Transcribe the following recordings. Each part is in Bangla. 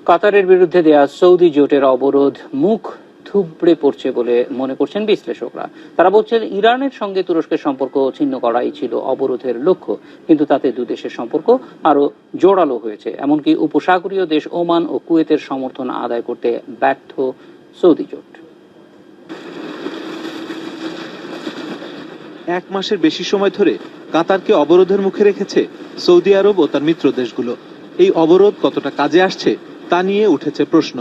কাতারের বিরুদ্ধে দেয়া সৌদি জোটের অবরোধ মুখ থুবড়ে পড়ছে বলে মনে করছেন বিশ্লেষকরা। তারা বলছেন ইরানের সঙ্গে তুরস্কের সম্পর্ক ছিন্ন করাই ছিল অবরোধের লক্ষ্য, কিন্তু তাতে দুদেশের সম্পর্ক আরো জোরালো হয়েছে। এমনকি উপসাগরীয় দেশ ওমান ও কুয়েতের সমর্থন আদায় করতে ব্যর্থ সৌদি জোট। এক মাসের বেশি সময় ধরে কাতারকে অবরোধের মুখে রেখেছে সৌদি আরব ও তার মিত্র দেশগুলো। এই অবরোধ কতটা কাজে আসছে তা নিয়ে উঠেছে প্রশ্ন।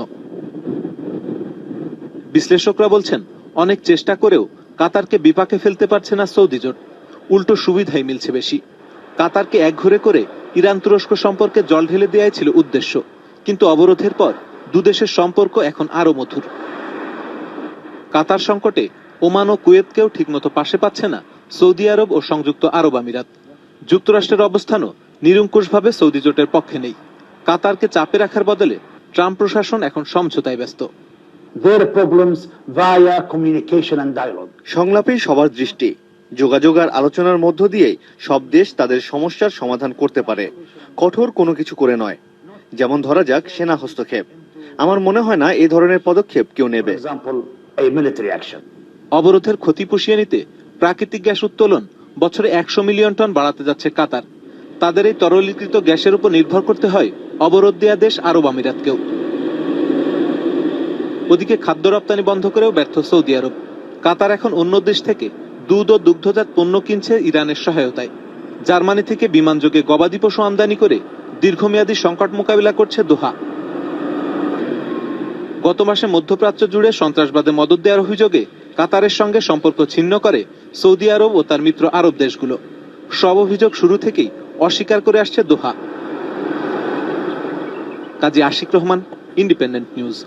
বিশ্লেষকরা বলছেন, অনেক চেষ্টা করেও কাতারকে বিপাকে ফেলতে পারছে না সৌদি জোট, উল্টো সুবিধাই মিলছে বেশি। কাতারকে একঘরে করে ইরান তুরস্ক সম্পর্কে জল ঢেলে দেওয়াই ছিল উদ্দেশ্য, কিন্তু অবরোধের পর দুদেশের সম্পর্ক এখন আরো মধুর। কাতার সংকটে ওমান ও কুয়েতকেও ঠিকমতো পাশে পাচ্ছে না সৌদি আরব ও সংযুক্ত আরব আমিরাত। যুক্তরাষ্ট্রের অবস্থানও নিরঙ্কুশভাবে সৌদি জোটের পক্ষে নেই। কাতারকে চাপে রাখার বদলে ট্রাম্প প্রশাসন এখন সমঝোতায় ব্যস্ত। সংলাপেই সবার দৃষ্টি, যোগাযোগ আর আলোচনার মধ্য দিয়েই সব দেশ তাদের সমস্যার সমাধান করতে পারে, কঠোর কোনো কিছু করে নয়। যেমন ধরা যাক সেনা হস্তক্ষেপ। আমার মনে হয় না এই ধরনের পদক্ষেপ কেউ নেবে। অবরোধের ক্ষতি পুষিয়ে নিতে প্রাকৃতিক গ্যাস উত্তোলন বছরে 100 মিলিয়ন টন বাড়াতে যাচ্ছে কাতার। তাদের এই তরলীকৃত গ্যাসের উপর নির্ভর করতে হয় অবরোধ দেয়া দেশ আরব আমিরাতকেও। ওদিকে খাদ্য রপ্তানি বন্ধ করেও ব্যর্থ সৌদি আরব। কাতার এখন অন্য দেশ থেকে দুধ ও দুগ্ধজাত পণ্য কিনছে ইরানের সহায়তায়। জার্মানি থেকে বিমানযোগে গবাদি পশু আমদানি করে দীর্ঘমেয়াদী সংকট মোকাবিলা করছে দোহা। গত মাসে মধ্যপ্রাচ্য জুড়ে সন্ত্রাসবাদে মদদ দেওয়ার অভিযোগে কাতারের সঙ্গে সম্পর্ক ছিন্ন করে সৌদি আরব ও তার মিত্র আরব দেশগুলো। সব অভিযোগ শুরু থেকেই অস্বীকার করে আসছে দোহা। কাজী আশিক রহমান, ইন্ডিপেন্ডেন্ট নিউজ।